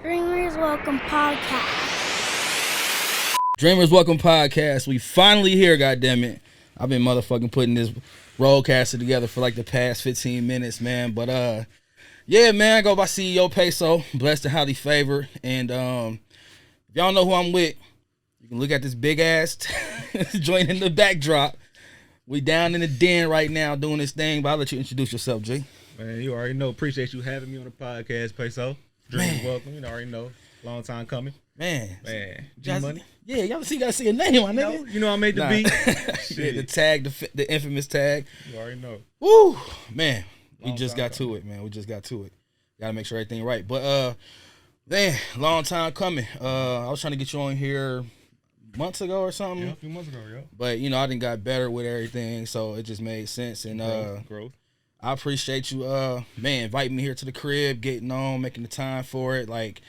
Dreamers Welcome Podcast. Dreamers Welcome Podcast. We finally here, goddammit. I've been motherfucking putting this roadcaster together for like the past 15 minutes, man. But yeah, man, I go by CEO PESO, blessed and highly favored. And if y'all know who I'm with, you can look at this big ass joint in the backdrop. We down in the den right now doing this thing, but I'll let you introduce yourself, G. Man, you already know. Appreciate you having me on the podcast, PESO. Dreamers Welcome. You already know. Long time coming. Man, G Money. Yeah, y'all gotta see a name, my nigga. You know I made the beat. Yeah, the tag, the infamous tag. You already know. Woo, man. We Long just time got to it, man. We just got to it. Gotta make sure everything right. But man, long time coming. I was trying to get you on here months ago or something. Yeah, a few months ago, yeah. But you know, I didn't got better with everything, so it just made sense. And growth. I appreciate you, man, inviting me here to the crib, getting on, making the time for it. Like,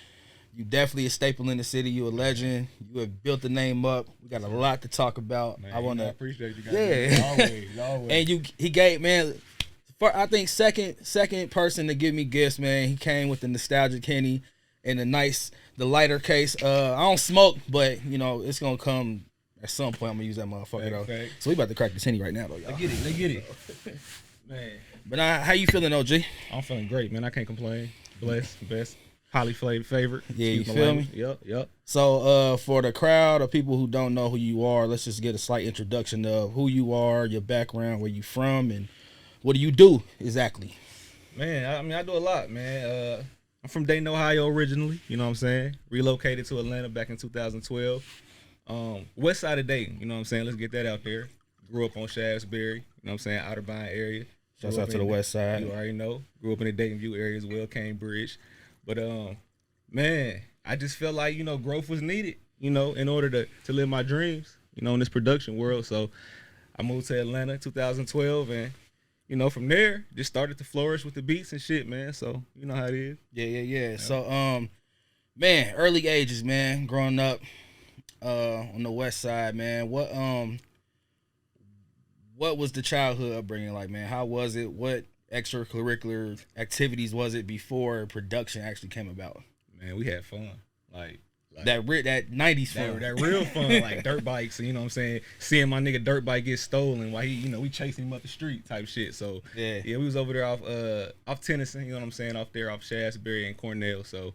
you definitely a staple in the city. You a legend. You have built the name up. We got a lot to talk about. Man, I appreciate you guys. Yeah. Always. And he gave, man, I think second person to give me gifts, man. He came with the nostalgic Henny and the lighter case. I don't smoke, but you know it's gonna come at some point. I'm gonna use that motherfucker though. Fact. So we about to crack this Henny right now though, y'all. They get it. Man, But how you feeling, OG? I'm feeling great, man. I can't complain. Blessed, best. Highly favorite. Yeah, you Excuse my feel language. me? Yep. So for the crowd of people who don't know who you are, let's just get a slight introduction of who you are, your background, where you from, and what do you do exactly? Man, I mean, I do a lot, man. I'm from Dayton, Ohio originally, you know what I'm saying? Relocated to Atlanta back in 2012. West side of Dayton, you know what I'm saying? Let's get that out there. Grew up on Shaftesbury, you know what I'm saying? Outer Bind area. Shouts out to the west side. You already know. Grew up in the Dayton View area as well, Cambridge. But, man, I just felt like, you know, growth was needed, you know, in order to live my dreams, you know, in this production world. So I moved to Atlanta 2012 and, you know, from there, just started to flourish with the beats and shit, man. So, you know how it is. Yeah. So, man, early ages, man, growing up on the west side, man, what was the childhood upbringing like, man? How was it? What extracurricular activities was it before production actually came about? Man, we had fun. Like that 90s fun. That real fun, like dirt bikes, you know what I'm saying? Seeing my nigga dirt bike get stolen while he, you know, we chasing him up the street type shit. So, yeah, we was over there off Tennyson, you know what I'm saying? Off Shaftesbury and Cornell. So,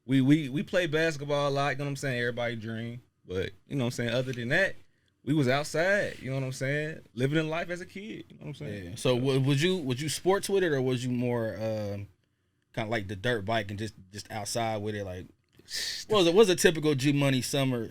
we played basketball a lot, you know what I'm saying? Everybody dream. But, you know what I'm saying? Other than that, we was outside, you know what I'm saying? Living in life as a kid, you know what I'm saying? Yeah. So would you sports with it, or was you more kind of like the dirt bike and just outside with it? Like, what was a typical G Money summer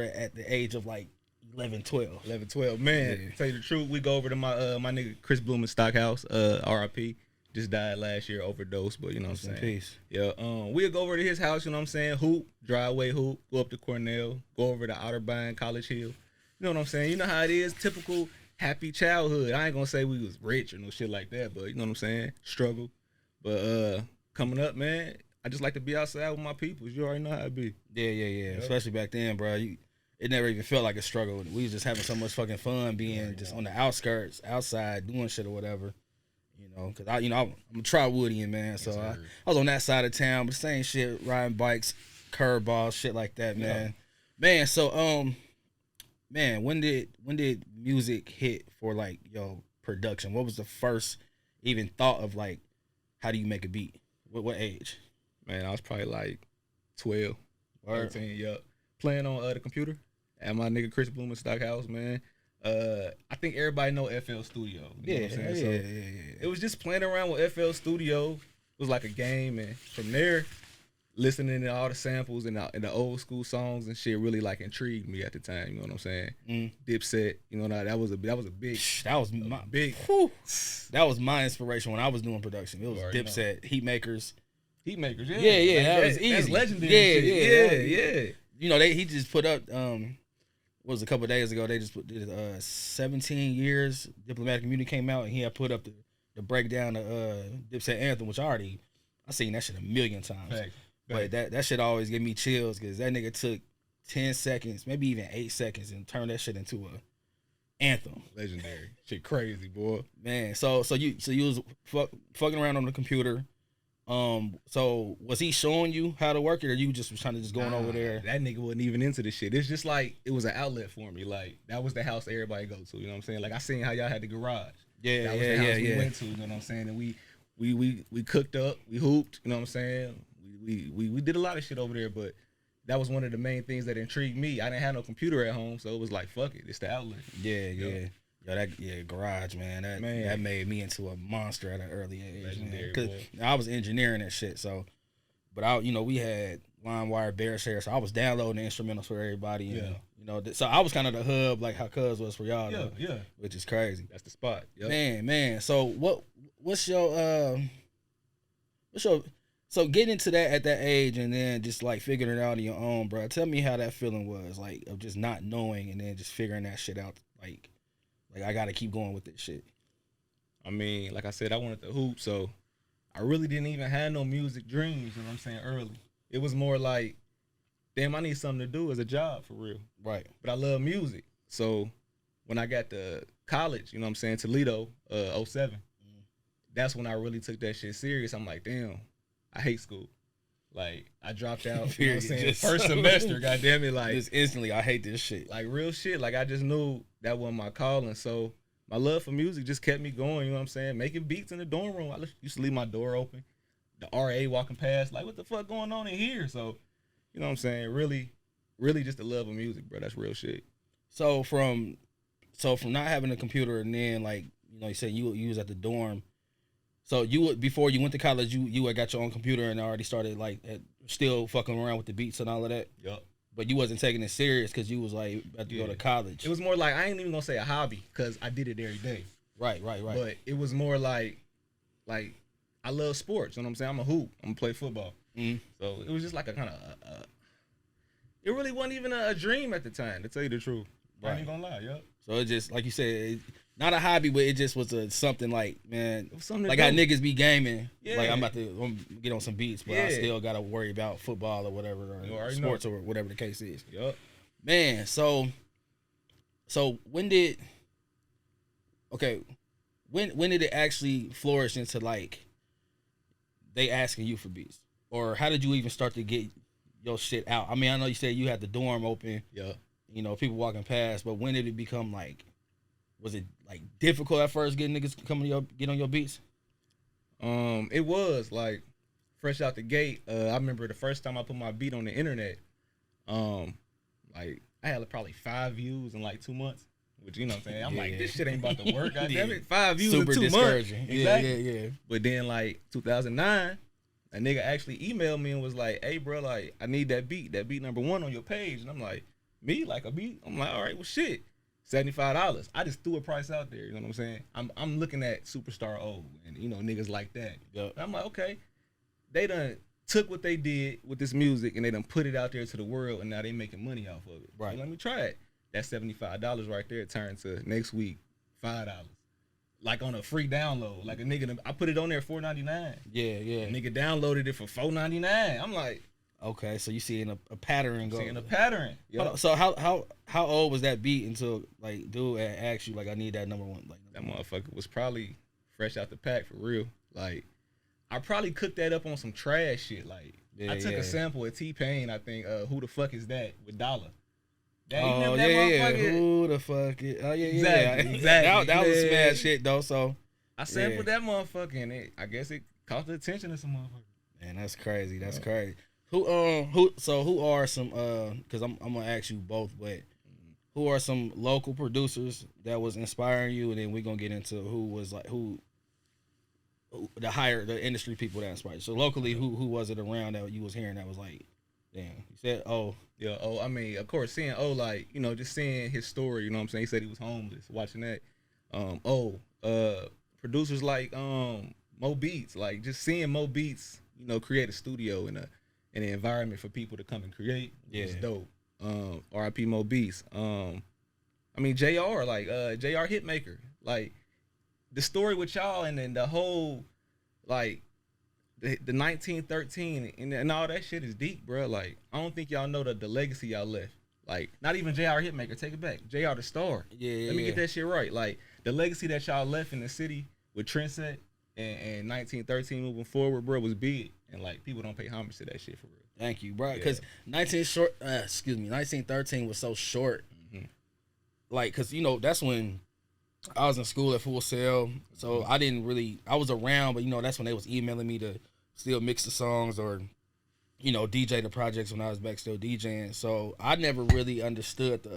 at the age of like 11, 12? 11, 12. Man, Yeah. tell you the truth, we go over to my nigga Chris Bloom in Stockhouse, RIP. Just died last year, overdose, but you know what I'm saying? Peace. Yeah, we'll go over to his house, you know what I'm saying? Hoop, driveway hoop, go up to Cornell, go over to Outer Bind, College Hill. You know what I'm saying? You know how it is, typical happy childhood. I ain't gonna say we was rich or no shit like that, but you know what I'm saying? Struggle. But coming up, man, I just like to be outside with my people. You already know how it be. Yeah. Yep. Especially back then, bro. It never even felt like a struggle. We was just having so much fucking fun being just on the outskirts, outside, doing shit or whatever. You know, cause I'm a Trotwoodian, man. So I was on that side of town, but same shit, riding bikes, curveballs, shit like that, man. Yeah. Man, so man, when did music hit for like production? What was the first even thought of like how do you make a beat? What age? Man, I was probably like 12, 13, yup. Playing on the computer at my nigga Chris Bloom in Stockhouse, man. I think everybody know FL Studio. You know what I'm saying? Yeah. It was just playing around with FL Studio. It was like a game, and from there, listening to all the samples and the old school songs and shit really like intrigued me at the time. You know what I'm saying? Dipset, you know that was that was my inspiration when I was doing production. It was Dipset, Heatmakers. Heatmakers, yeah. Yeah, that was easy. That's legendary. Yeah. You know, he just put up what was a couple of days ago, they just did 17 years Diplomatic Immunity came out, and he had put up the breakdown of Dipset Anthem, which I seen that shit a million times. Fact. But that shit always give me chills because that nigga took 10 seconds, maybe even 8 seconds, and turned that shit into a anthem. Legendary. Shit crazy, boy. Man, so you was fucking around on the computer. So was he showing you how to work it, or you just was trying to just going over there? That nigga wasn't even into the shit. It's just like it was an outlet for me. Like that was the house everybody go to. You know what I'm saying? Like I seen how y'all had the garage. Yeah, that was the house we went to. You know what I'm saying? And we cooked up, we hooped. You know what I'm saying? We did a lot of shit over there, but that was one of the main things that intrigued me. I didn't have no computer at home, so it was like fuck it, it's the outlet. Yeah. Yo, garage, man. That made me into a monster at an early age, man. Cause I was engineering that shit, so. But we had LimeWire, BearShare, so I was downloading the instrumentals for everybody. And, so I was kind of the hub, like how Cuz was for y'all. Yeah. Which is crazy. That's the spot. Yep. Man. So what's your so getting into that at that age and then just like figuring it out on your own, bro. Tell me how that feeling was, like of just not knowing and then just figuring that shit out, like I gotta keep going with this shit. I mean, like I said, I wanted to hoop, so I really didn't even have no music dreams, you know what I'm saying, early. It was more like, damn, I need something to do as a job for real. Right. But I love music. So when I got to college, you know what I'm saying, Toledo, 07, that's when I really took that shit serious. I'm like, damn, I hate school. Like, I dropped out, you know what I'm saying, first semester, goddamn it, like. Just instantly, I hate this shit. Like, real shit. Like, I just knew that wasn't my calling. So my love for music just kept me going, you know what I'm saying? Making beats in the dorm room. I used to leave my door open. The RA walking past, like, what the fuck going on in here? So, you know what I'm saying? Really, really just the love of music, bro. That's real shit. So from not having a computer and then, like, you said you was at the dorm. So before you went to college, you had got your own computer and already started, like, still fucking around with the beats and all of that? Yup. But you wasn't taking it serious because you was, like, about to go to college. It was more like, I ain't even going to say a hobby because I did it every day. Right. But it was more like I love sports. You know what I'm saying? I'm a hoop. I'm going to play football. Mm-hmm. So it was just like a kind of, it really wasn't even a dream at the time, to tell you the truth. Right. I ain't going to lie, yup. So it just, like you said, not a hobby, but it just was something like, man, something like how niggas be gaming. Yeah. Like I'm get on some beats, but I still got to worry about football or whatever, or sports or whatever the case is. Yup. Man, so when did it actually flourish into, like, they asking you for beats? Or how did you even start to get your shit out? I mean, I know you said you had the dorm open. Yeah. People walking past, but when did it become, like, was it, like, difficult at first getting niggas get on your beats? It was, like, fresh out the gate. I remember the first time I put my beat on the internet, like, I had probably 5 views in, like, 2 months. Which, you know what I'm saying? I'm like, this shit ain't about to work. Goddamn it. 5 views Super in 2 months. discouraging. Exactly. Yeah. But then, like, 2009, a nigga actually emailed me and was like, hey, bro, like, I need that beat number 1 on your page. And I'm like, me? Like a beat? I'm like, all right, well, shit. $75. I just threw a price out there. You know what I'm saying? I'm looking at Superstar O and, niggas like that. Yep. And I'm like, okay. They done took what they did with this music and they done put it out there to the world and now they making money off of it. Right. So let me try it. That $75 right there turned to next week $5. Like on a free download. Like a nigga, I put it on there $4.99. Yeah. A nigga downloaded it for $4.99. I'm like, okay, so you seeing a pattern go. Seeing a pattern. Yep. So how old was that beat until, like, dude asked you, like, I need that number 1? Like, that motherfucker was probably fresh out the pack for real. Like, I probably cooked that up on some trash shit. Like, I took a sample of T-Pain, I think, Who the Fuck Is That with Dollar. Yeah. Who the fuck is? Oh, yeah. Exactly. That was smash shit, though, so. I sampled that motherfucker, and I guess it caught the attention of some motherfucker. Man, that's crazy. That's crazy. Who are some, because I'm going to ask you both, but who are some local producers that was inspiring you, and then we're going to get into who was, like, who the industry people that inspired you. So locally, who was it around that you was hearing that was like, damn, you said, oh. Yeah, I mean, of course, seeing like, just seeing his story, you know what I'm saying? He said he was homeless, watching that. Producers like Mo Beats, like just seeing Mo Beats, create a studio and an environment for people to come and create was dope. R.I.P. Mo Beats. I mean, JR, like JR Hitmaker. Like the story with y'all and then the whole, like, the 1913 and all that shit is deep, bro. Like, I don't think y'all know the legacy y'all left. Like, not even JR Hitmaker, take it back. JR the Star. Yeah. Let me get that shit right. Like, the legacy that y'all left in the city with Trendset and 1913 moving forward, bro, was big, and like people don't pay homage to that shit for real. Thank you, bro. Because 1913 was so short. Mm-hmm. Like, cause you know that's when I was in school at Full Sail, so I was around, but you know that's when they was emailing me to still mix the songs or, you know, DJ the projects when I was back still DJing. So I never really understood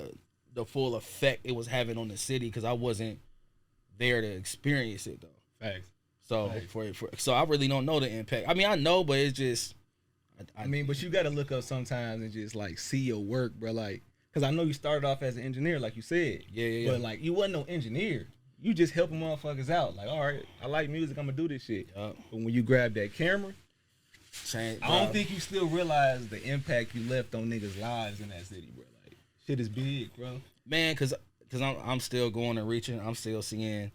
the full effect it was having on the city because I wasn't there to experience it though. Facts. So so I really don't know the impact. I mean, I know, but it's just. I mean, but you got to look up sometimes and just like see your work, bro. Like, cause I know you started off as an engineer, like you said. Yeah. But like, you wasn't no engineer. You just helping motherfuckers out. Like, all right, I like music, I'm gonna do this shit. But when you grab that camera, I don't think you still realize the impact you left on niggas' lives in that city, bro. Like, shit is big, bro. Man, cause I'm still going and reaching. I'm still seeing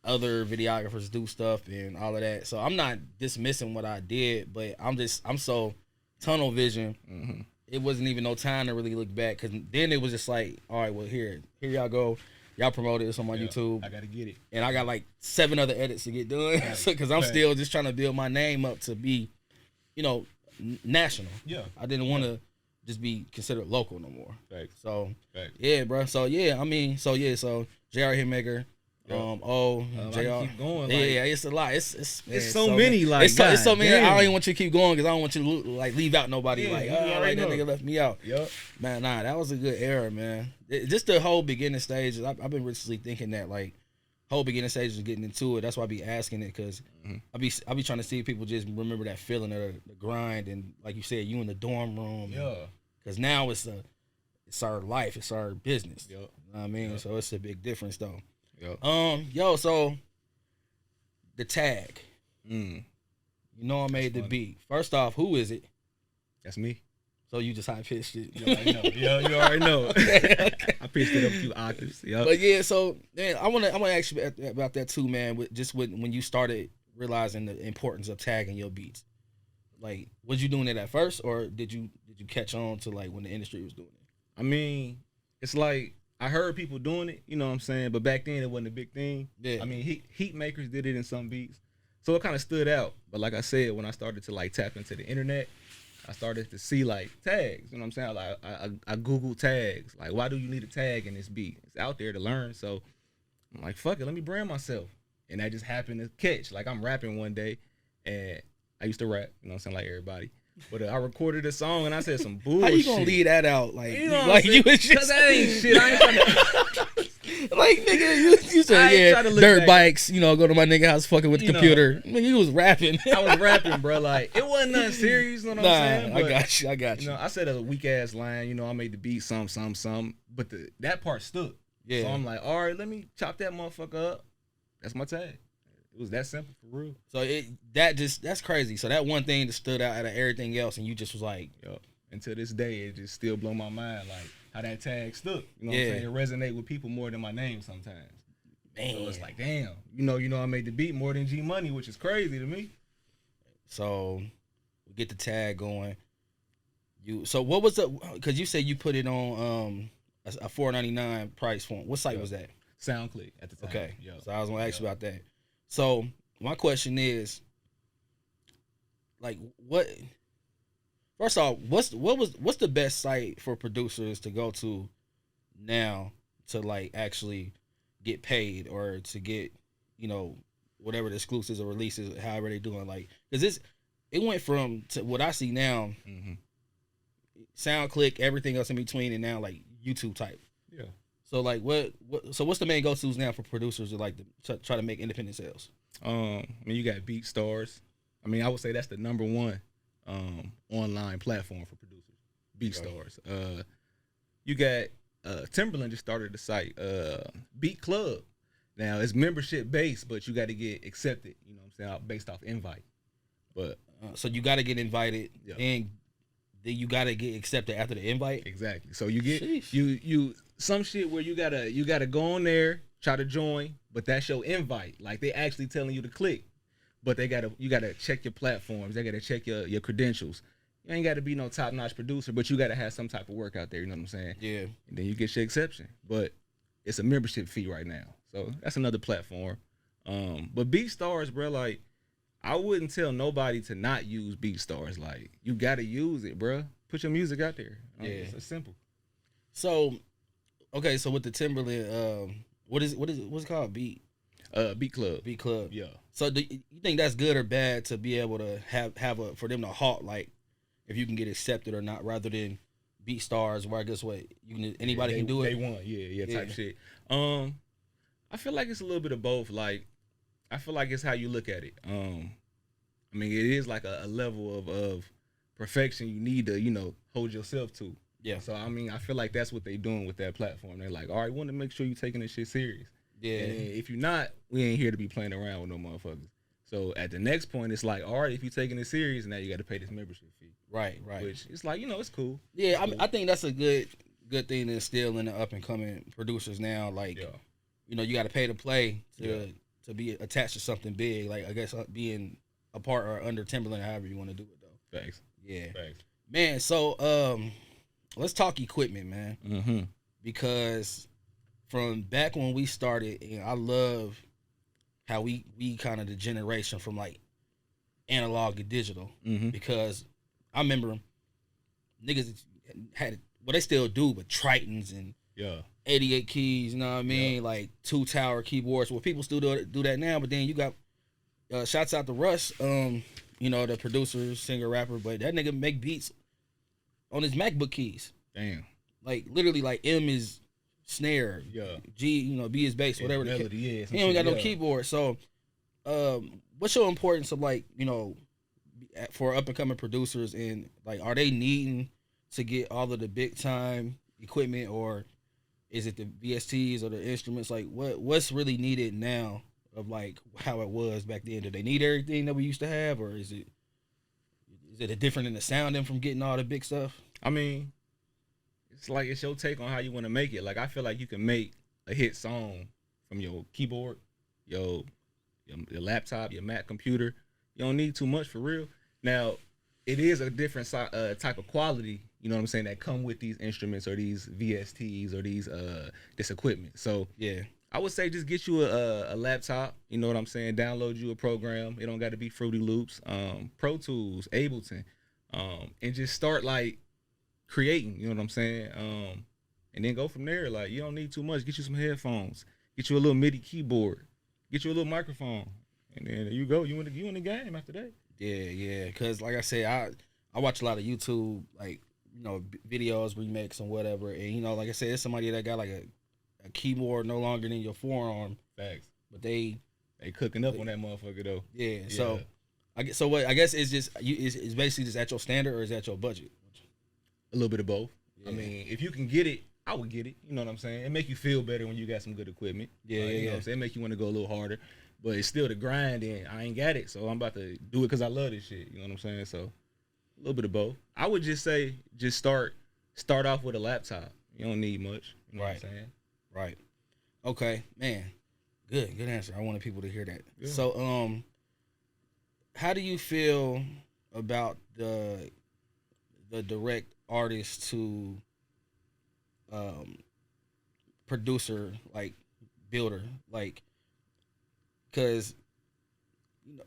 other videographers do stuff and all of that. So I'm not dismissing what I did, but I'm so tunnel vision. Mm-hmm. It wasn't even no time to really look back, because then it was just like, all right, well here y'all go. Y'all promoted this on my YouTube. I gotta get it. And I got like 7 other edits to get done. Because I'm still just trying to build my name up to be, you know, national. Yeah. I didn't want to just be considered local no more. Thanks. So, yeah, bro. So, yeah, I mean, so JR Hitmaker. JR. Keep going. Yeah, it's a lot. It's so many. Like, it's so many. Damn. I don't even want you to keep going because I don't want you to like leave out nobody. Like, that nigga left me out. Yep. Man, that was a good era, man. Just the whole beginning stages. I've been recently thinking that like whole beginning stages of getting into it. That's why I be asking it, because I be trying to see if people just remember that feeling of the grind, and like you said, you in the dorm room. Yeah. Because now it's our life. It's our business. Yep. You know what I mean? Yep. So it's a big difference though. Yep. So the tag. You know I made the beat. First off, who is it? That's me. So you just high pitched it. You already know. You already know. Okay. I pitched it up a few octaves. Yep. But yeah, so man, I wanna ask you about that too, man. When you started realizing the importance of tagging your beats. Like, was you doing it at first, or did you catch on to like when the industry was doing it? I mean, it's like I heard people doing it, you know what I'm saying? But back then it wasn't a big thing. Yeah. I mean, heat makers did it in some beats. So it kind of stood out. But like I said, when I started to like tap into the internet, I started to see like tags, you know what I'm saying? Like I Googled tags. Like, why do you need a tag in this beat? It's out there to learn. So I'm like, fuck it, let me brand myself. And that just happened to catch. Like, I'm rapping one day, and I used to rap, you know what I'm saying, like everybody. But I recorded a song and I said some bullshit. How you gonna leave that out? Like, you know like you was just, cause that ain't shit. I ain't trying to. Like, nigga, you said dirt back. Bikes. You know, go to my nigga house fucking with the computer. Nigga, you was rapping. I was rapping, bro. Like, it wasn't nothing serious. You know what I'm saying? But, I got you. You know, I said a weak ass line. You know, I made the beat some, but that part stuck. Yeah. So I'm like, all right, let me chop that motherfucker up. That's my tag. It was that simple for real. So that's crazy. So that one thing that stood out out of everything else, and you just was like, yo. And to this day, it just still blow my mind, like how that tag stuck. You know what I'm saying? It resonate with people more than my name sometimes. Man. So it's like, damn. You know, I made the beat more than G Money, which is crazy to me. So we get the tag going. So what was because you said you put it on a $4.99 price point. What site was that? SoundClick at the time. Okay. So I was gonna ask you about that. So my question is, like, what? First off, what's the best site for producers to go to now to like actually get paid or to get, you know, whatever the exclusives or releases, however they doing, like, because it went from to what I see now, SoundClick, everything else in between, and now like YouTube type. Yeah. So like what's the main go-tos now for producers to like to try to make independent sales? I mean, you got BeatStars. I mean, I would say that's the number one online platform for producers. BeatStars. You got Timberland just started the site, Beat Club. Now it's membership based, but you got to get accepted. You know what I'm saying, based off invite. But so you got to get invited, and then you got to get accepted after the invite. Exactly. So you get you some shit where you gotta go on there, try to join, but that's your invite. Like, they actually telling you to click, but you gotta check your platforms. They gotta check your credentials. You ain't gotta be no top notch producer, but you gotta have some type of work out there. You know what I'm saying? Yeah. And then you get your exception, but it's a membership fee right now. So that's another platform. But BeatStars, bro, like I wouldn't tell nobody to not use BeatStars. Like you gotta use it, bro. Put your music out there. It's simple. So, okay, so with the Timberland, what's it called? Beat Club. Beat Club. Yeah. So do you think that's good or bad to be able to have for them to halt, like if you can get accepted or not, rather than BeatStars, where I guess what anybody can do it. They want, type shit. I feel like it's a little bit of both. Like I feel like it's how you look at it. I mean, it is like a level of perfection you need to, hold yourself to. Yeah. So I mean, I feel like that's what they doing with that platform. They're like, all right, we want to make sure you taking this shit serious. Yeah. And if you're not, we ain't here to be playing around with no motherfuckers. So at the next point, it's like, all right, if you're taking it serious, now you got to pay this membership fee. Right. Which it's like, it's cool. Yeah, it's cool. I think that's a good thing to instill in the up and coming producers now. Like, you got to pay to play to be attached to something big. Like, I guess being a part or under Timberland, however you want to do it though. Thanks. Yeah. Thanks. Man, so let's talk equipment, man. Mm-hmm. Because from back when we started, I love how we kind of the generation from like analog to digital. Mm-hmm. Because I remember niggas had, well, they still do, but Tritons and 88 keys, you know what I mean? Like 2-tower keyboards. Well, people still do that now, but then you got shouts out to Russ, the producer, singer, rapper, but that nigga make beats on his MacBook keys. Damn. Like literally, like M is snare, G, B is bass, whatever. Melody, he don't got no keyboard. So, what's your importance of like, for up and coming producers, and like, are they needing to get all of the big time equipment, or is it the VSTs or the instruments? Like, what's really needed now of like how it was back then? Do they need everything that we used to have, or is it a different in the sounding from getting all the big stuff? I mean, it's like it's your take on how you want to make it. Like I feel like you can make a hit song from your keyboard, your laptop, your Mac computer. You don't need too much for real. Now, it is a different type of quality, you know what I'm saying, that come with these instruments or these VSTs or these this equipment. So I would say just get you a laptop, you know what I'm saying, download you a program. It don't got to be Fruity Loops, Pro Tools, Ableton, and just start like creating, you know what I'm saying, and then go from there. Like you don't need too much. Get you some headphones, get you a little MIDI keyboard, get you a little microphone, and then there you go. You in the game after that. Yeah. Because like I said, I watch a lot of YouTube, like videos, remakes, and whatever. And like I said, it's somebody that got like a keyboard no longer than your forearm. Facts. But they cooking up on that motherfucker though. Yeah. So I guess it's just it's basically just at your standard, or is that your budget? A little bit of both. Yeah. I mean, if you can get it, I would get it. You know what I'm saying? It make you feel better when you got some good equipment. You know what I'm saying? It make you want to go a little harder. But it's still the grind, and I ain't got it, so I'm about to do it because I love this shit. You know what I'm saying? So a little bit of both. I would just say, just start off with a laptop. You don't need much. You know what I'm saying? Right. Okay, man. Good answer. I wanted people to hear that. Yeah. So, how do you feel about the direct artist to producer, like builder, like, because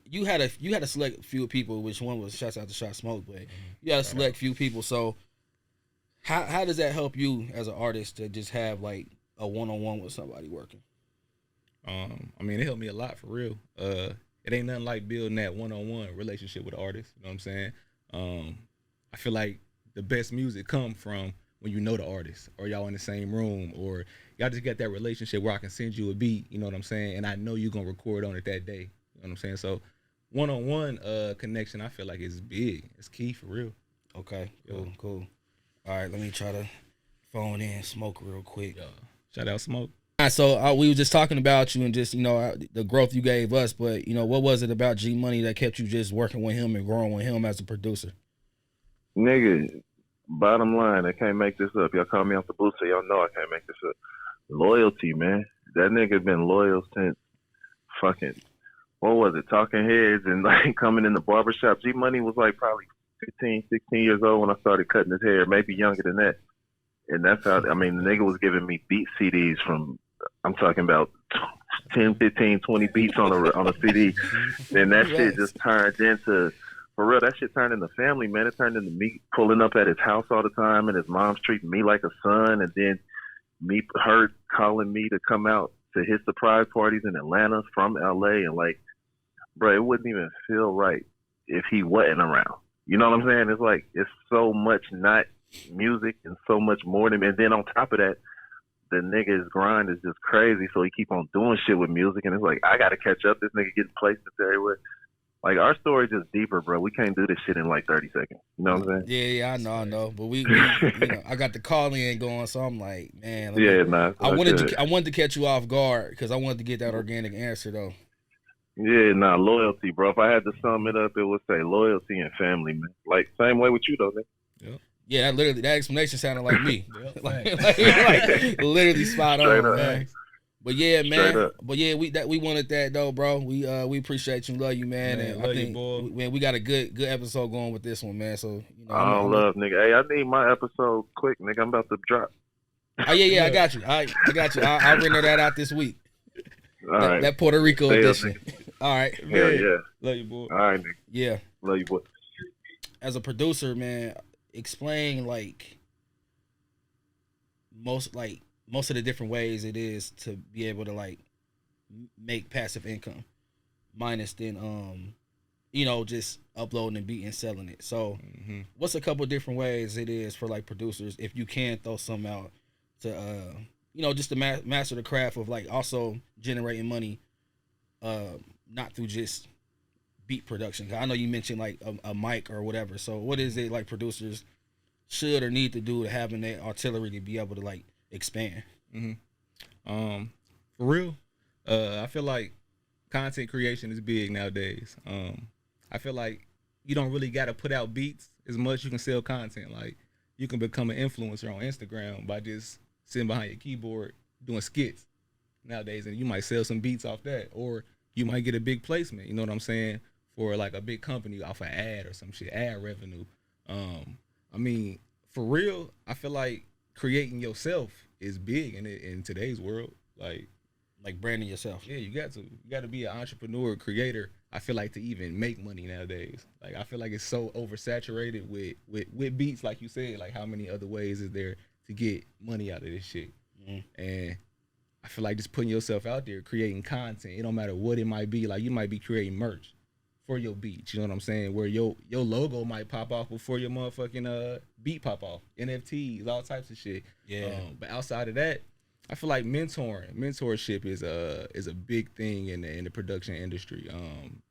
you had to select a few people, which one was shouts out to Shot Smoke, but you had to select few people. So how does that help you as an artist to just have like a one-on-one with somebody working? I mean, it helped me a lot for real. It ain't nothing like building that one-on-one relationship with an artist. You know what I'm saying? I feel like the best music come from when you know the artist, or y'all in the same room, or y'all just got that relationship where I can send you a beat, you know what I'm saying, and I know you're gonna record on it that day. You know what I'm saying? So one-on-one connection, I feel like is big. It's key for real. Okay, cool. All right, let me try to phone in Smoke real quick. Shout out Smoke. All right, so we were just talking about you and just the growth you gave us, but what was it about G Money that kept you just working with him and growing with him as a producer? Nigga, bottom line, I can't make this up. Y'all call me off the booth, so y'all know I can't make this up. Loyalty, man. That nigga been loyal since fucking, what was it, Talking Heads and like coming in the barbershop. G Money was like probably 15, 16 years old when I started cutting his hair, maybe younger than that. And that's how, I mean, the nigga was giving me beat CDs from, I'm talking about 10, 15, 20 beats on a CD. And that shit just turned into, for real, that shit turned into family, man. It turned into me pulling up at his house all the time, and his mom's treating me like a son, and then her calling me to come out to his surprise parties in Atlanta from LA, and like, bro, it wouldn't even feel right if he wasn't around. You know what I'm saying? It's like, it's so much not music and so much more than, and then on top of that, the nigga's grind is just crazy, so he keep on doing shit with music, and it's like, I gotta catch up. This nigga getting placements everywhere. Like, our story just deeper, bro. We can't do this shit in like 30 seconds. You know what I'm saying? Yeah, I know. But we you know, I got the call in going, so I'm like, man. I wanted to catch you off guard because I wanted to get that organic answer though. Yeah, loyalty, bro. If I had to sum it up, it would say loyalty and family, man. Like, same way with you though, man. Yep. Yeah, that explanation sounded like me. Yep, like literally spot on, man. But yeah, man. But yeah, we wanted that though, bro. We appreciate you, love you, man. And love I think you, boy. Man, we got a good episode going with this one, man. So love, nigga. Hey, I need my episode quick, nigga. I'm about to drop. Oh yeah, I got you. I got you. I'll render that out this week. All right. That Puerto Rico edition. All right. Hell yeah. Love you, boy. All right, nigga. Yeah. Love you, boy. As a producer, man, explain like most of the different ways it is to be able to like make passive income, minus then just uploading and beating and selling it. So what's a couple different ways it is for like producers, if you can throw some out to just to master the craft of like also generating money, not through just beat production. I know you mentioned like a mic or whatever. So what is it like producers should or need to do to having that artillery to be able to like expand? For real, I feel like content creation is big nowadays. I feel like you don't really got to put out beats as much. You can sell content. Like, you can become an influencer on Instagram by just sitting behind your keyboard doing skits nowadays, and you might sell some beats off that, or you might get a big placement, you know what I'm saying, for like a big company off an ad or some shit, ad revenue. I mean, for real, I feel like creating yourself is big in today's world. Like branding yourself. Yeah, you got to be an entrepreneur, creator. I feel like to even make money nowadays. Like, I feel like it's so oversaturated with beats, like you said. Like, how many other ways is there to get money out of this shit? And I feel like just putting yourself out there, creating content. It don't matter what it might be. Like, you might be creating merch for your beats. You know what I'm saying? Where your logo might pop off before your motherfucking beat pop off. NFTs, all types of shit. Yeah. But outside of that, I feel like mentorship is a big thing in the production industry.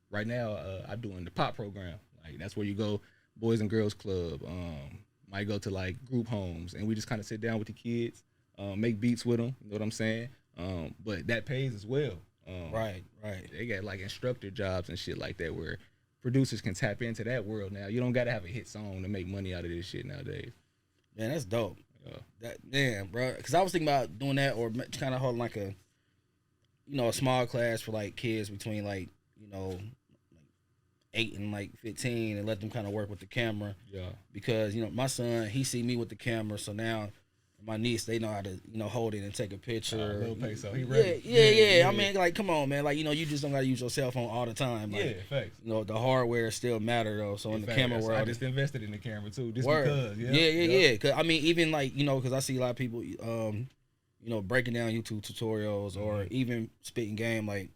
Right now, I'm doing the pop program. Like, that's where you go, Boys and Girls Club. Might go to like group homes, and we just kind of sit down with the kids, make beats with them. You know what I'm saying? But that pays as well. Right. They got like instructor jobs and shit like that, where producers can tap into that world now. You don't got to have a hit song to make money out of this shit nowadays. Man, that's dope. Bro. Because I was thinking about doing that, or kind of holding like a small class for like kids between like 8 and like 15, and let them kind of work with the camera. Yeah. Because my son, he see me with the camera, so now my niece, they know how to hold it and take a picture. Little PESO, he ready. Yeah. I mean, like, come on, man. Like, you just don't gotta use your cell phone all the time. Like, facts. The hardware still matter though. So in the camera world, I just invested in the camera too, just word. because. Yeah. Cause I mean, even like because I see a lot of people, breaking down YouTube tutorials or even spitting game. Like,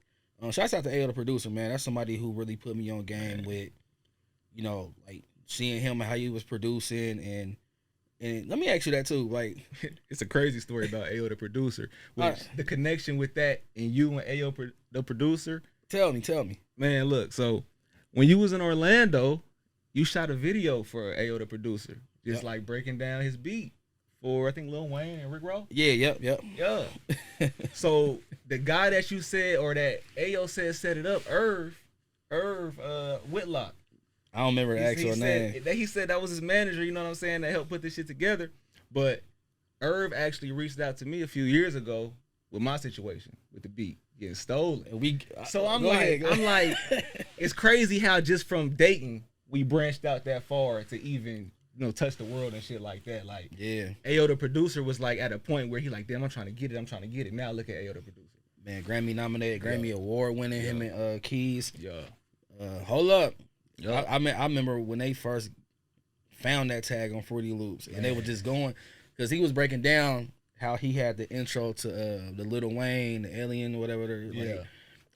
shouts out to AO the producer, man. That's somebody who really put me on game with, like seeing him and how he was producing and let me ask you that too. Like, it's a crazy story about AO the producer. Which the connection with that and you and AO the producer. Tell me. Man, look. So when you was in Orlando, you shot a video for AO the producer, just like breaking down his beat for I think Lil Wayne and Rick Ross. Yeah. Yeah. So the guy that you said or that AO said set it up, Irv Whitlock. I don't remember the actual name. He said that was his manager, you know what I'm saying, that helped put this shit together. But Irv actually reached out to me a few years ago with my situation with the beat getting stolen. I'm like, it's crazy how just from dating we branched out that far to even touch the world and shit like that. Like, yeah. AO the producer was like at a point where he like, damn, I'm trying to get it. Now look at AO the producer. Man, Grammy nominated, Grammy award winning. Him and Keys. Yeah. Hold up. Yeah. I remember when they first found that tag on Fruity Loops, and they were just going because he was breaking down how he had the intro to the Lil Wayne, the Alien, whatever. Like,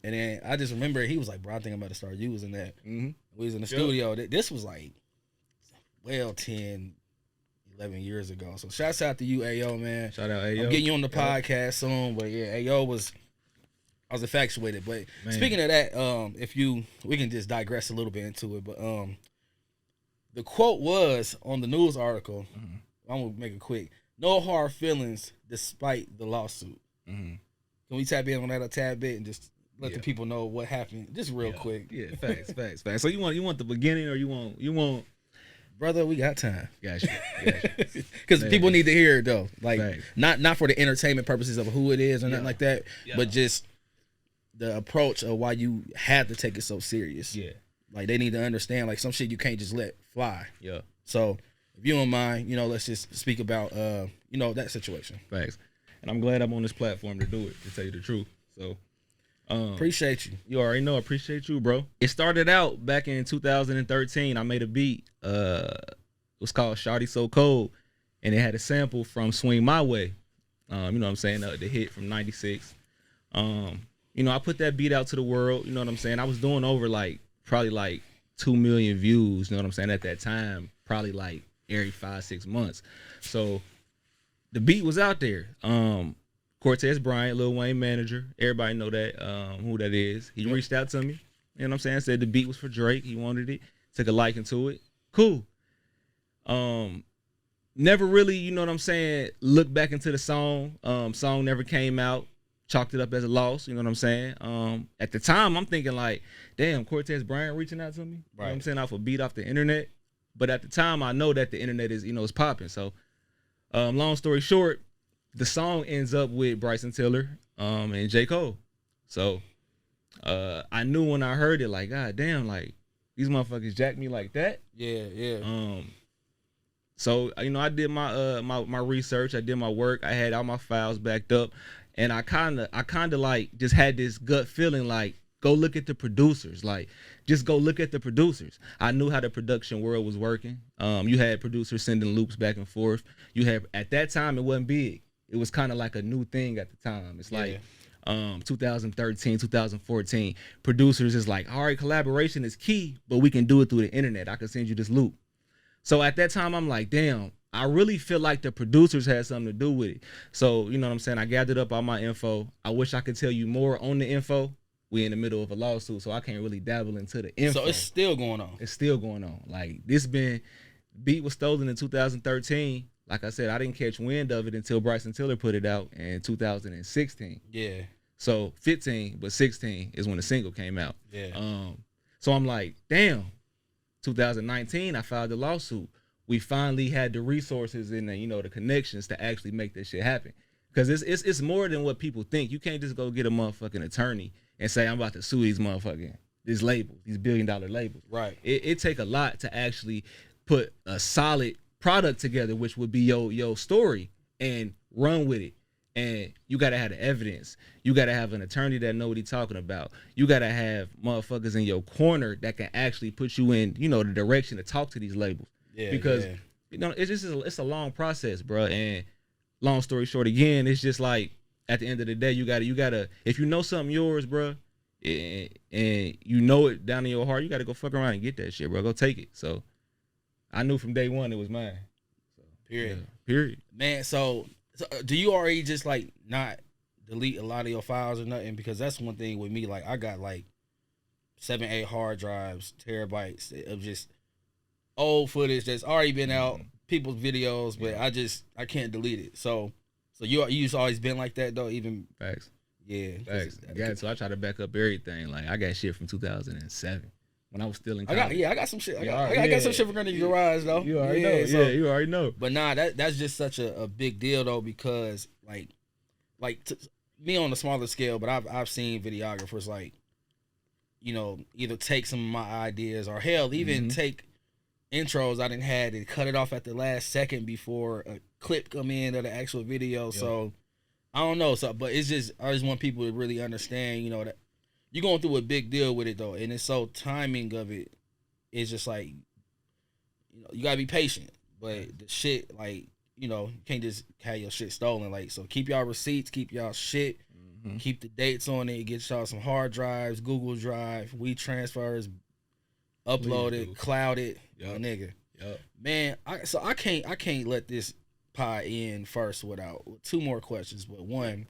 and then I just remember he was like, "Bro, I think I'm about to start using that." Mm-hmm. We was in the studio. This was like, 10, 11 years ago. So shouts out to you, Ayo, man. Shout out, Ayo. I'm getting you on the podcast soon, but yeah, Ayo I was infatuated. But speaking of that, we can just digress a little bit into it. But the quote was on the news article. Mm-hmm. I'm gonna make it quick. No hard feelings despite the lawsuit. Mm-hmm. Can we tap in on that a tad bit and just let the people know what happened, just real quick? Yeah, facts. So you want the beginning, or you want? Brother, we got time. Gotcha. Because people need to hear it though. Like not for the entertainment purposes of who it is or nothing like that, but just the approach of why you had to take it so serious. Yeah. Like they need to understand like some shit you can't just let fly. Yeah. So if you don't mind, let's just speak about that situation. Facts. And I'm glad I'm on this platform to do it, to tell you the truth. So appreciate you. You already know, appreciate you, bro. It started out back in 2013. I made a beat. It was called Shawty So Cold, and it had a sample from Swing My Way. You know what I'm saying? The hit from '96. I put that beat out to the world. You know what I'm saying? I was doing over probably 2 million views. You know what I'm saying? At that time, probably every 5-6 months. So the beat was out there. Cortez Bryant, Lil Wayne manager. Everybody know that, who that is. He reached out to me. You know what I'm saying? Said the beat was for Drake. He wanted it. Took a liking to it. Cool. Never really, you know what I'm saying, look back into the song. Song never came out. Chalked it up as a loss. You know what I'm saying? At the time, I'm thinking damn, Cortez Bryant reaching out to me. Right. You know what I'm saying? Off a beat off the internet. But at the time, I know that the internet is, is popping. So, long story short, the song ends up with Bryson Tiller and J. Cole. So I knew when I heard it, God damn, these motherfuckers jacked me like that. Yeah. So I did my my research, I did my work, I had all my files backed up, and I kinda just had this gut feeling go look at the producers. Just go look at the producers. I knew how the production world was working. You had producers sending loops back and forth. You had, at that time, it wasn't big. It was kind of like a new thing at the time. It's 2013, 2014. Producers is all right, collaboration is key, but we can do it through the internet. I can send you this loop. So at that time, I'm damn, I really feel like the producers had something to do with it. So, you know what I'm saying? I gathered up all my info. I wish I could tell you more on the info. We in the middle of a lawsuit, so I can't really dabble into the info. So it's still going on. It's still going on. Beat was stolen in 2013. Like I said, I didn't catch wind of it until Bryson Tiller put it out in 2016. Yeah. So 15, but 16 is when the single came out. Yeah. So I'm damn. 2019, I filed the lawsuit. We finally had the resources and the connections to actually make this shit happen. Because it's more than what people think. You can't just go get a motherfucking attorney and say, I'm about to sue these these labels, these billion-dollar labels. Right. It take a lot to actually put a solid product together, which would be your story, and run with it. And you gotta have the evidence. You gotta have an attorney that know what he's talking about. You gotta have motherfuckers in your corner that can actually put you in, the direction to talk to these labels. Yeah. Because it's a long process, bro. And long story short, again, it's just at the end of the day, you gotta if you know something yours, bro, and you know it down in your heart, you gotta go fuck around and get that shit, bro. Go take it. So I knew from day one it was mine. So, period. Yeah, period. Man, so do you already just not delete a lot of your files or nothing? Because that's one thing with me. I got 7-8 hard drives, terabytes of just old footage that's already been out, people's videos, but I can't delete it. So you've always been like that though, even facts. Yeah, facts. So I try to back up everything. I got shit from 2007 when I was still in college. I got some shit. I got some shit from the garage though. You already know. You already know. But nah, that's just such a big deal though, because me on a smaller scale, but I've seen videographers either take some of my ideas or hell even take intros I didn't had and cut it off at the last second before a clip come in of the actual video. Yeah. So I don't know. So, but it's just I just want people to really understand, you know, that you're going through a big deal with it though, and it's so timing of it. It's just like, you know, you gotta be patient. But the shit, like, you know, you can't just have your shit stolen. Like, so keep y'all receipts, keep y'all shit, keep the dates on it, get y'all some hard drives, Google Drive, WeTransfers, upload it, cloud it, nigga. Yep. Man, I can't let this pod end first without 2 more questions. But one,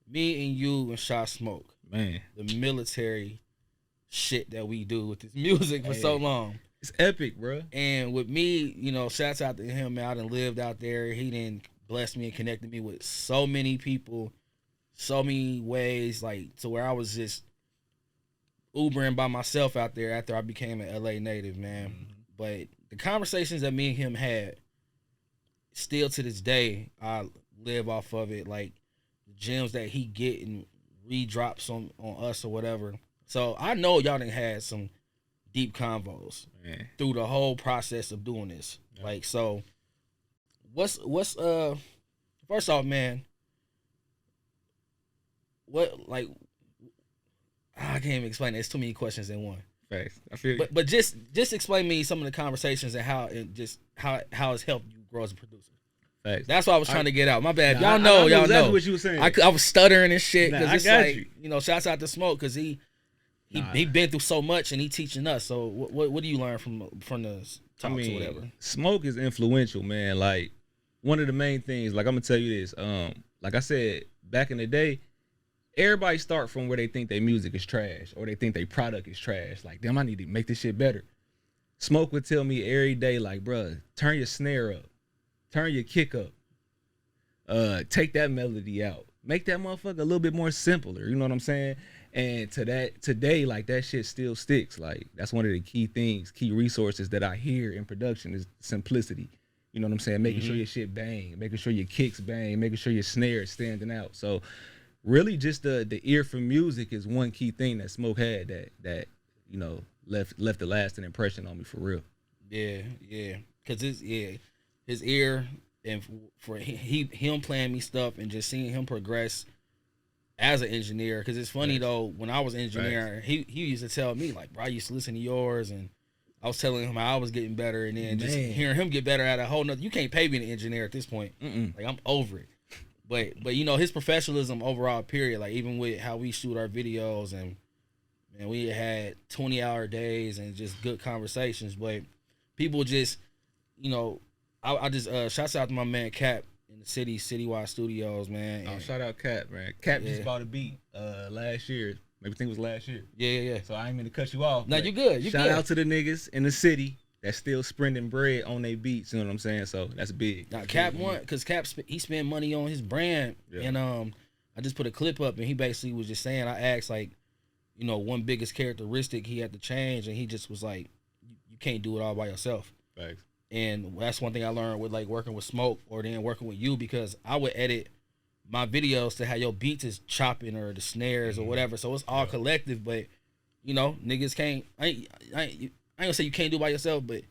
me and you and Shot Smoke, man, the military shit that we do with this music for so long. It's epic, bro. And with me, you know, shouts out to him. I done lived out there. He done blessed me and connected me with so many people, so many ways, like to where I was just Ubering by myself out there after I became an LA native, man. But the conversations that me and him had, still to this day, I live off of it. Like the gems that he get and redrops on us or whatever. So I know y'all done had some deep convos through the whole process of doing this. Yeah. Like, so what's first off, man, what, like, I can't even explain it. It's too many questions in one. Facts. I feel but just explain me some of the conversations and how it's helped you grow as a producer. Facts. That's what I was trying to get out. My bad. Y'all I know exactly what you were saying. I was stuttering and shit because it's like, you know, shouts out to Smoke because he been through so much and he teaching us. So what do you learn from the talks or whatever? Smoke is influential, man. Like one of the main things, like I'm gonna tell you this. Like I said, back in the day, everybody start from where they think their music is trash or they think their product is trash. Like, damn, I need to make this shit better. Smoke would tell me every day, like, bruh, turn your snare up, turn your kick up, take that melody out, make that motherfucker a little bit more simpler. You know what I'm saying? And today, like that shit still sticks. Like that's one of the key things, key resources that I hear in production is simplicity. You know what I'm saying? Making sure your shit bang, making sure your kicks bang, making sure your snare is standing out. So really just the ear for music is one key thing that Smoke had that you know left a lasting impression on me for real. Yeah. Cause his ear and for him playing me stuff and just seeing him progress as an engineer, because it's funny though, when I was engineering, he used to tell me like, bro, I used to listen to yours, and I was telling him how I was getting better, and then just hearing him get better at a whole nother. You can't pay me an engineer at this point. Like I'm over it. But you know his professionalism overall, period. Like even with how we shoot our videos, and man, we had 20-hour days and just good conversations. But people just, you know, I just shouts out to my man Cap in the Citywide Studios, man. Oh, shout out Cap, man. Cap just bought a beat last year. Maybe think it was last year. Yeah. So I ain't mean to cut you off. No, you good. Shout out to the niggas in the city that's still spending bread on their beats. You know what I'm saying? So that's big. Now Cap won because Cap he spent money on his brand, and I just put a clip up, and he basically was just saying, I asked like, you know, one biggest characteristic he had to change, and he just was like, you can't do it all by yourself. Thanks. And that's one thing I learned with like working with Smoke or then working with you, because I would edit my videos to how your beats is chopping or the snares or whatever. So it's all collective, but you know, niggas can't. I ain't gonna say you can't do it by yourself, but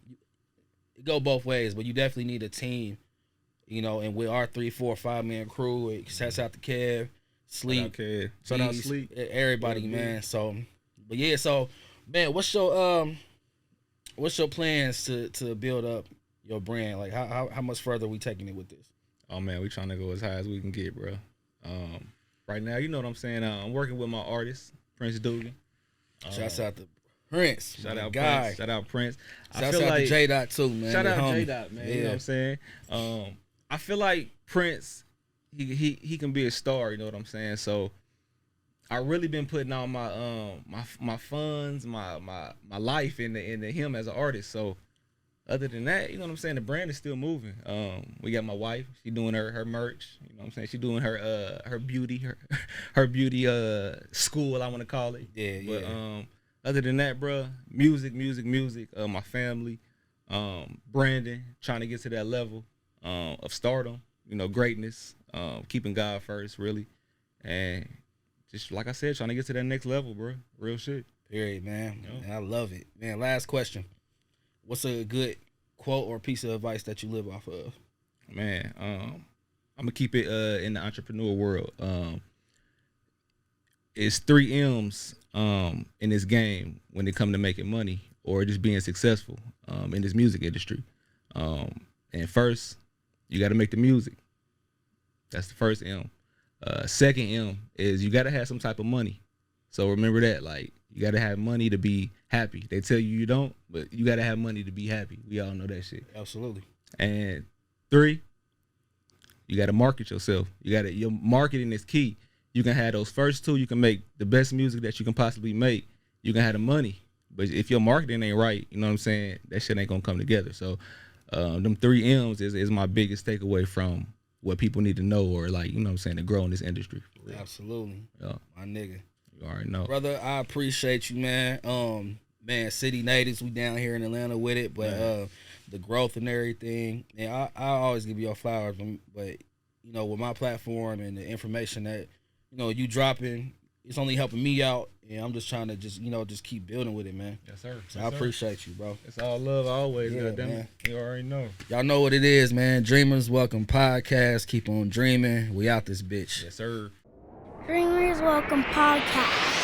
it go both ways. But you definitely need a team, you know. And with our 3, 4, 5 man crew, it shouts out to Kev, Sleep, shout out Sleep, everybody, man. So, but yeah, so man, what's your plans to build up your brand? Like how much further are we taking it with this? Oh man, we trying to go as high as we can get, bro. Right now, you know what I'm saying. I'm working with my artist, Prince Dugan. Shouts out to Prince. Shout out guy. Prince. Shout out Prince. Shouts out to J Dot too, man. Shout out J Dot, man. Yeah. You know what I'm saying. I feel like Prince, he can be a star. You know what I'm saying. So I really been putting all my my funds, my life into him as an artist. So other than that, you know what I'm saying, the brand is still moving. We got my wife, she doing her merch, you know what I'm saying, she doing her beauty school, I want to call it. But other than that, bro, music, my family, branding, trying to get to that level of stardom, you know, greatness, keeping God first, really, and just like I said, trying to get to that next level, bro. Real shit. Period, man. I love it, man. Last question. What's a good quote or piece of advice that you live off of? Man, I'm gonna keep it in the entrepreneur world. It's 3 M's in this game when it come to making money or just being successful in this music industry. And first, you got to make the music. That's the first M. Second M is you got to have some type of money. So remember that, like, you got to have money to be happy. They tell you don't, but you got to have money to be happy. We all know that shit. Absolutely. And 3, you got to market yourself. Your marketing is key. You can have those first 2. You can make the best music that you can possibly make. You can have the money. But if your marketing ain't right, you know what I'm saying, that shit ain't going to come together. So them 3 M's is my biggest takeaway from what people need to know, or, like, you know what I'm saying, to grow in this industry. Absolutely. Yeah. My nigga. You already know. Brother, I appreciate you, man. Man, City Natives, we down here in Atlanta with it, but the growth and everything, and I always give you your flowers, but, you know, with my platform and the information that, you know, you dropping, it's only helping me out, and I'm just trying to just keep building with it, man. Yes, sir. So I appreciate you, bro. It's all love always, Yeah, goddamn man. it. You already know. Y'all know what it is, man. Dreamers Welcome Podcast. Keep on dreaming. We out this bitch. Yes, sir. Dreamers Welcome Podcast.